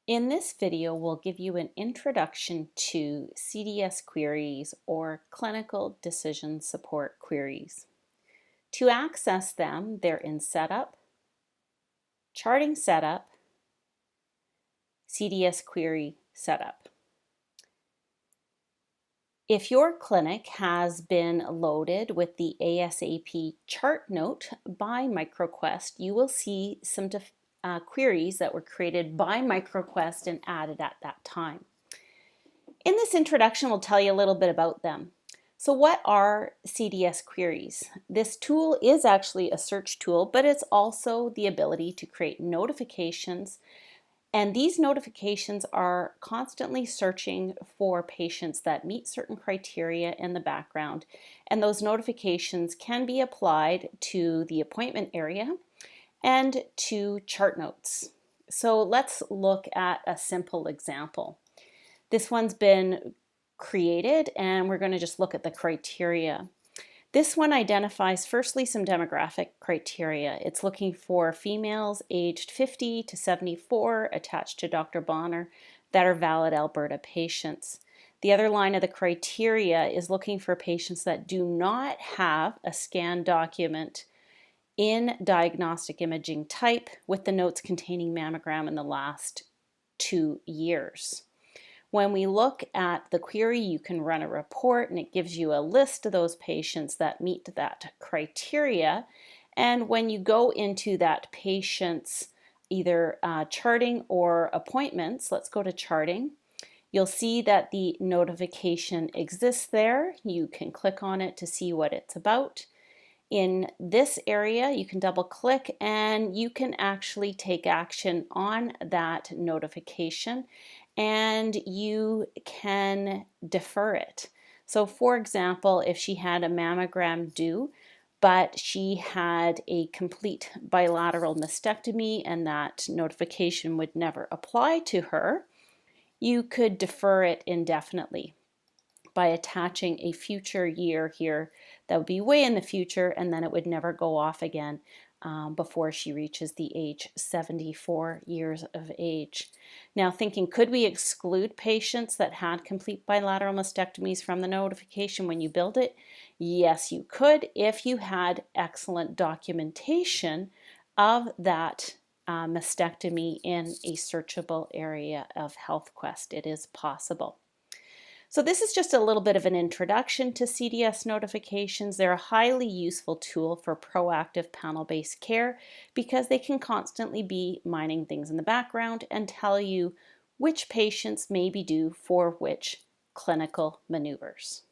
In this video, we'll give you an introduction to CDS queries or Clinical Decision Support queries. To access them, they're in Setup, Charting Setup, CDS Query Setup. If your clinic has been loaded with the ASAP chart note by MicroQuest, you will see some queries that were created by MicroQuest and added at that time. In this introduction, we'll tell you a little bit about them. So what are CDS queries? This tool is actually a search tool, but it's also the ability to create notifications. And these notifications are constantly searching for patients that meet certain criteria in the background. And those notifications can be applied to the appointment area and to chart notes. So let's look at a simple example. This one's been created and we're going to just look at the criteria. This one identifies firstly some demographic criteria. It's looking for females aged 50 to 74 attached to Dr. Bonner that are valid Alberta patients. The other line of the criteria is looking for patients that do not have a scan document in diagnostic imaging type with the notes containing mammogram in the last 2 years. When we look at the query, you can run a report and it gives you a list of those patients that meet that criteria. And when you go into that patient's either charting or appointments, let's go to charting, you'll see that the notification exists there. You can click on it to see what it's about. In this area, you can double click and you can actually take action on that notification and you can defer it. So for example, if she had a mammogram due, but she had a complete bilateral mastectomy and that notification would never apply to her, you could defer it indefinitely by attaching a future year here that would be way in the future, and then it would never go off again before she reaches the age 74 years of age. Now thinking, could we exclude patients that had complete bilateral mastectomies from the notification when you build it? Yes, you could if you had excellent documentation of that mastectomy in a searchable area of HealthQuest. It is possible. So this is just a little bit of an introduction to CDS notifications. They're a highly useful tool for proactive panel-based care because they can constantly be mining things in the background and tell you which patients may be due for which clinical maneuvers.